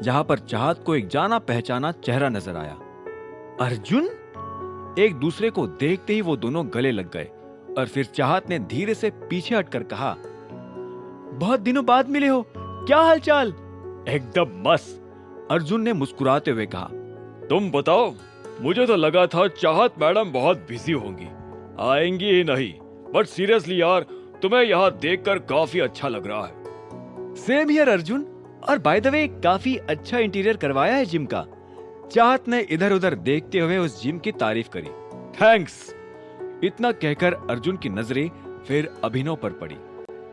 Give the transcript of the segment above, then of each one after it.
जहां पर चाहत को एक जाना पहचाना चेहरा नजर आया। अर्जुन! एक दूसरे को देखते ही वो दोनों गले लग गए और फिर चाहत ने धीरे से पीछे हटकर कहा, बहुत दिनों बाद मिले हो, क्या हालचाल? एकदम मस्त, अर्जुन ने मुस्कुराते हुए कहा। तुम बताओ, मुझे तो लगा था चाहत मैडम बहुत बिजी होंगी, आएंगी ही नहीं, बट सीरियसली यार, तुम्हें यहाँ देखकर काफी अच्छा लग रहा है। सेम हियर अर्जुन, और बाय द वे काफी अच्छा इंटीरियर करवाया है जिम का। चाहत ने इधर उधर देखते हुए उस जिम की तारीफ करी। थैंक्स। इतना कहकर अर्जुन की नजरें फिर अभिनव पर पड़ी।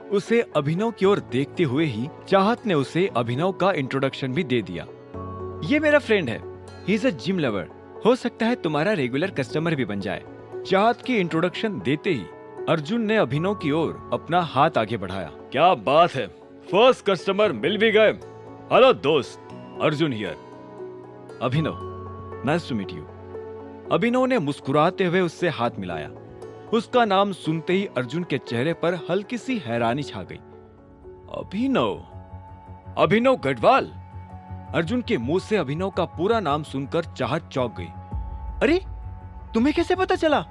उसे अभिनव की ओर देखते हुए ही चाहत ने उसे अभिनव का इंट्रोडक्शन भी दे दिया। ये मेरा फ्रेंड है, he is a gym lover, हो सकता है तुम्हारा रेगुलर कस्टमर भी बन जाए। चाहत की इंट्रोडक्शन देते ही अर्जुन ने अभिनव की ओर अपना हाथ आगे बढ़ाया। क्या बात है, फर्स्ट कस्टमर मिल भी गए। हेलो दोस्त, Arjun here. Abhinav, nice to meet you. Abhinav ने मुस्कुराते हुए उससे हाथ मिलाया। उसका नाम सुनते ही अर्जुन के चेहरे पर हल्की सी हैरानी छा गई। अभिनव? अभिनव गढ़वाल? अर्जुन के मुंह से अभिनव का पूरा नाम सुनकर चाहत चौंक गई। अरे, तुम्हें कैसे पता चला?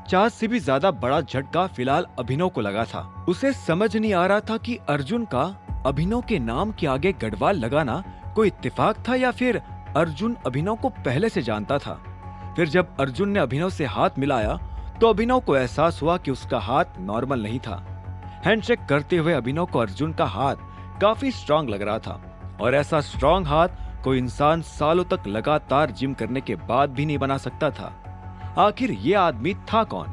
चाहत से भी ज्यादा बड़ा झटका फिलहाल अभिनव को लगा था। उसे समझ नहीं आ रहा था कि अर्जुन का अभिनव के नाम के आगे गढ़वाल लगाना कोई इत्तेफाक था या फिर अर्जुन अभिनव को पहले से जानता था। फिर जब अर्जुन ने अभिनव से हाथ मिलाया तो अभिनव को एहसास हुआ कि उसका हाथ नॉर्मल नहीं था। हैंडशेक करते हुए अभिनव को अर्जुन का हाथ काफी स्ट्रांग लग रहा था, और ऐसा स्ट्रांग हाथ कोई इंसान सालों तक लगातार जिम करने के बाद भी नहीं बना सकता था। आखिर ये आदमी था कौन?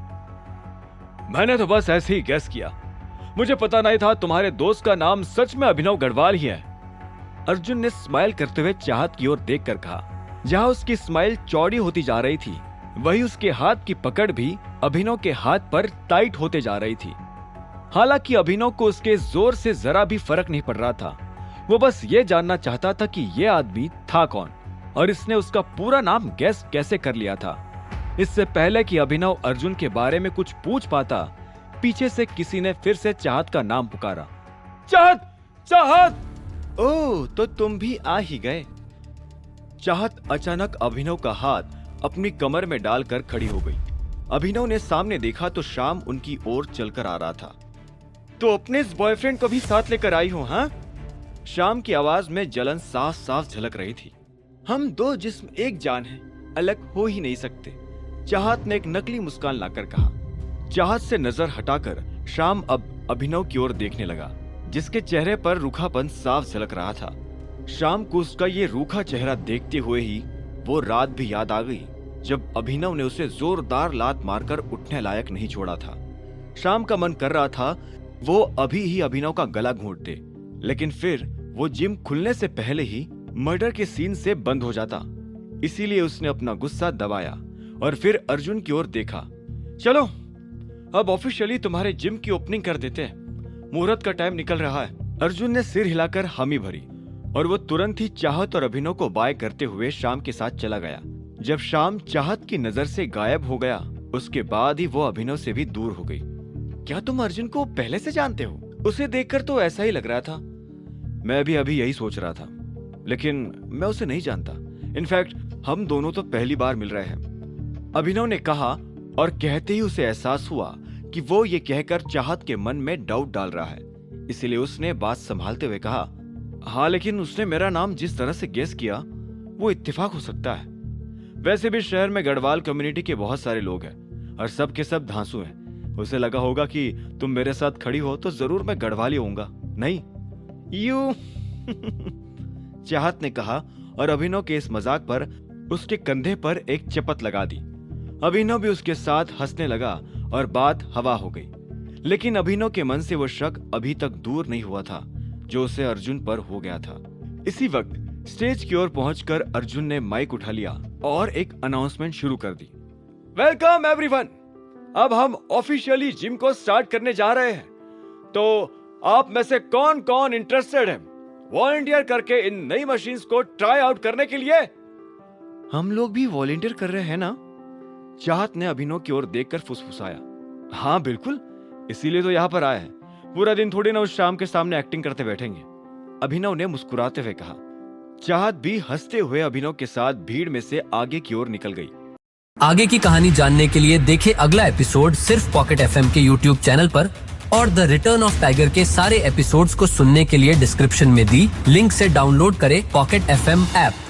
मैंने तो बस ऐसे ही गेस किया, मुझे पता नहीं था तुम्हारे दोस्त का नाम सच में अभिनव गढ़वाल ही है। अर्जुन ने स्माइल करते हुए चाहत की ओर देखकर कहा। जहां उसकी स्माइल चौड़ी होती जा रही थी, वही उसके हाथ की पकड़ भी अभिनव के हाथ पर टाइट होते जा रही थी। हालांकि अभिनव को उसके जोर से जरा भी फर्क नहीं पड़ रहा था। वो बस ये जानना चाहता था कि ये आदमी था कौन, और इसने उसका पूरा नाम गैस कैसे कर लिया था। इससे पहले कि अभिनव अर्जुन के बारे में कुछ पूछ पाता, पीछे से किसी ने फिर से चाहत का नाम पुकारा। चाहत! चाहत! ओह, तो तुम भी आ ही गए। चाहत अचानक अभिनव का हाथ अपनी कमर में डालकर खड़ी हो गई। अभिनव ने सामने देखा तो श्याम उनकी ओर चलकर आ रहा था। तो अपने इस बॉयफ्रेंड को भी साथ लेकर आई हो, हाँ? श्याम की आवाज में जलन साफ साफ झलक रही थी। हम दो जिस्म एक जान हैं, अलग हो ही नहीं सकते, चाहत ने एक नकली मुस्कान लाकर कहा। चाहत से नजर हटाकर श्याम अब अभिनव की ओर देखने लगा, जिसके चेहरे पर रूखापन साफ झलक रहा था। श्याम को उसका ये रूखा चेहरा देखते हुए ही वो रात भी याद आ गई जब अभिनव ने उसे जोरदार लात मारकर उठने लायक नहीं छोड़ा था। श्याम का मन कर रहा था वो अभी ही अभिनव का गला घोंट दे, लेकिन फिर वो जिम खुलने से पहले ही मर्डर के सीन से बंद हो जाता। इसीलिए उसने अपना गुस्सा दबाया और फिर अर्जुन की ओर देखा। चलो, अब ऑफिशियली तुम्हारे जिम की ओपनिंग कर देते हैं, मुहूर्त का टाइम निकल रहा है। अर्जुन ने सिर हिलाकर हामी भरी और वो तुरंत ही चाहत और अभिनव को बाय करते हुए श्याम के साथ चला गया। जब श्याम चाहत की नजर से गायब हो गया, उसके बाद ही वो अभिनव से भी दूर हो गई। क्या तुम अर्जुन को पहले से जानते हो? उसे देखकर तो ऐसा ही लग रहा था। मैं भी अभी यही सोच रहा था, लेकिन मैं उसे नहीं जानता। इनफैक्ट हम दोनों तो पहली बार मिल रहे हैं, अभिनव ने कहा, और कहते ही उसे एहसास हुआ कि वो ये कहकर चाहत के मन में डाउट डाल रहा है। इसीलिए उसने बात संभालते हुए कहा, हाँ, लेकिन उसने मेरा नाम जिस तरह से गेस किया वो इत्तेफाक हो सकता है। वैसे भी शहर में गढ़वाल कम्युनिटी के बहुत सारे लोग हैं और सब के सब धांसू हैं। उसे लगा होगा कि तुम मेरे साथ खड़ी हो तो जरूर मैं गढ़वाली होऊंगा, नहीं? यू चाहत ने कहा, और अभिनव के इस मजाक पर उसके कंधे पर एक चपत लगा दी। अभिनव भी उसके साथ हंसने लगा और बात हवा हो गई। लेकिन अभिनव के मन से वो शक अभी तक दूर नहीं हुआ था जो उसे अर्जुन पर हो गया था। इसी वक्त स्टेज की ओर पहुंचकर अर्जुन ने माइक उठा लिया और एक अनाउंसमेंट शुरू कर दी। वेलकम एवरीवन, अब हम ऑफिशियली जिम को स्टार्ट करने जा रहे हैं। तो आप में से कौन कौन इंटरेस्टेड है वॉलंटियर करके इन नई मशीन्स को ट्राई आउट करने के लिए? हम लोग भी वॉलंटियर कर रहे हैं ना? चाहत ने अभिनव की ओर देखकर फुसफुसाया। हाँ बिल्कुल, इसीलिए तो यहाँ पर आए हैं। पूरा दिन थोड़ी ना उस शाम के सामने एक्टिंग करते बैठेंगे, अभिनव ने मुस्कुराते हुए कहा। चाहत भी हंसते हुए अभिनव के साथ भीड़ में से आगे की ओर निकल गई। आगे की कहानी जानने के लिए देखें अगला एपिसोड सिर्फ पॉकेट एफएम के यूट्यूब चैनल पर, और द रिटर्न ऑफ टाइगर के सारे एपिसोड्स को सुनने के लिए डिस्क्रिप्शन में दी लिंक से डाउनलोड करें पॉकेट एफएम ऐप।